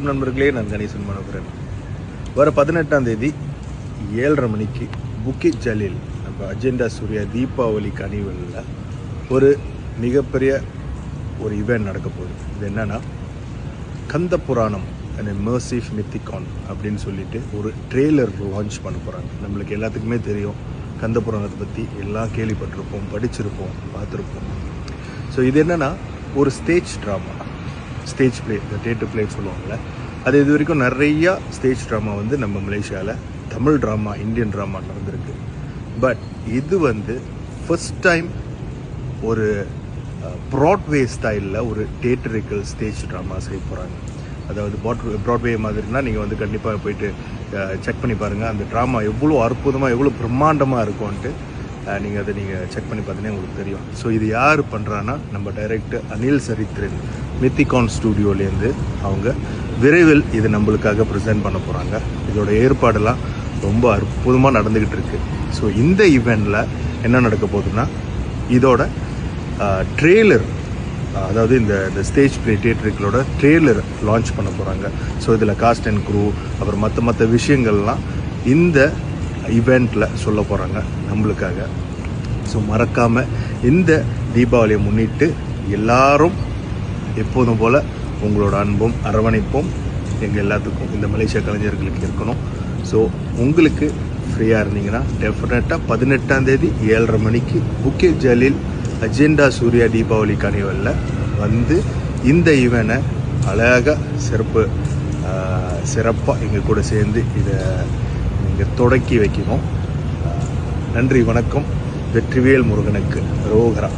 நண்பர்களே, நான் கணேசன் மனோகரன். வர 18ஆம் தேதி 7:30 மணிக்கு புக்கிட் ஜலீல் நம்ம அஜெண்டா சூர்யா தீபாவளி கனிவலில் ஒரு மிகப்பெரிய ஒரு இவெண்ட் நடக்க போகுது. இது என்னன்னா, கந்த புராணம் அண்ட் இமர்சிவ் மித்திகான் அப்படின்னு சொல்லிட்டு ஒரு ட்ரெய்லர் லான்ச் பண்ண போகிறாங்க. நம்மளுக்கு எல்லாத்துக்குமே தெரியும், கந்த புராணத்தை பற்றி எல்லாம் கேள்விப்பட்டிருப்போம், படிச்சிருப்போம், பார்த்துருப்போம். ஸோ இது என்னென்னா ஒரு ஸ்டேஜ் ட்ராமா, ஸ்டேஜ் பிளே, இந்த தியேட்டர் பிளேன்னு சொல்லுவாங்கள்ல, அது இது வரைக்கும் நிறையா ஸ்டேஜ் ட்ராமா வந்து நம்ம மலேசியாவில் தமிழ் ட்ராமா, இந்தியன் ட்ராமா நடந்திருக்கு. பட் இது வந்து ஃபர்ஸ்ட் டைம் ஒரு ப்ராட்வே ஸ்டைலில் ஒரு தியேட்டரிக்கல் ஸ்டேஜ் ட்ராமா செய்ய போகிறாங்க. அதாவது ப்ராட்வே மாதிரினா நீங்கள் வந்து கண்டிப்பாக போயிட்டு செக் பண்ணி பாருங்கள். அந்த ட்ராமா எவ்வளோ அற்புதமாக, எவ்வளோ பிரம்மாண்டமாக இருக்கும்ன்ட்டு நீங்கள் செக் பண்ணி பார்த்தீங்கன்னா உங்களுக்கு தெரியும். ஸோ இது யார் பண்ணுறான்னா, நம்ம டைரக்டர் அனில் சரித்ரன் மித்திகான் ஸ்டூடியோலேருந்து அவங்க விரைவில் இது நம்மளுக்காக ப்ரெசென்ட் பண்ண போகிறாங்க. இதோட ஏற்பாடெல்லாம் ரொம்ப அற்புதமாக நடந்துக்கிட்டு இருக்கு. ஸோ இந்த ஈவெண்ட்டில் என்ன நடக்க போகுதுன்னா, இதோட ட்ரெய்லர், அதாவது இந்த ஸ்டேஜ் பிளே தியேட்டருக்களோட ட்ரெய்லர் லான்ச் பண்ண போகிறாங்க. ஸோ இதில் காஸ்ட் அண்ட் க்ரூ, அப்புறம் மற்ற விஷயங்கள்லாம் இந்த ஈவெண்ட்டில் சொல்ல போகிறாங்க நம்மளுக்காக. ஸோ மறக்காமல் இந்த தீபாவளியை முன்னிட்டு எல்லாரும் எப்போதும் போல் உங்களோட அன்பும் அரவணைப்பும் எங்கள் எல்லாத்துக்கும், இந்த மலேசியா கலைஞர்களுக்கு இருக்கணும். ஸோ உங்களுக்கு ஃப்ரீயாக இருந்தீங்கன்னா டெஃபினட்டாக 18ஆம் தேதி 7:30 மணிக்கு புக்கிட் ஜலீல் அஜெண்டா சூர்யா தீபாவளி கனிவலில் வந்து இந்த ஈவெண்ட்டை அழகாக சிறப்பாக எங்கள் கூட சேர்ந்து இதை நீங்கள் தொடக்கி வைக்கணும். நன்றி, வணக்கம். வெற்றிவேல் முருகனுக்கு ரோகரா.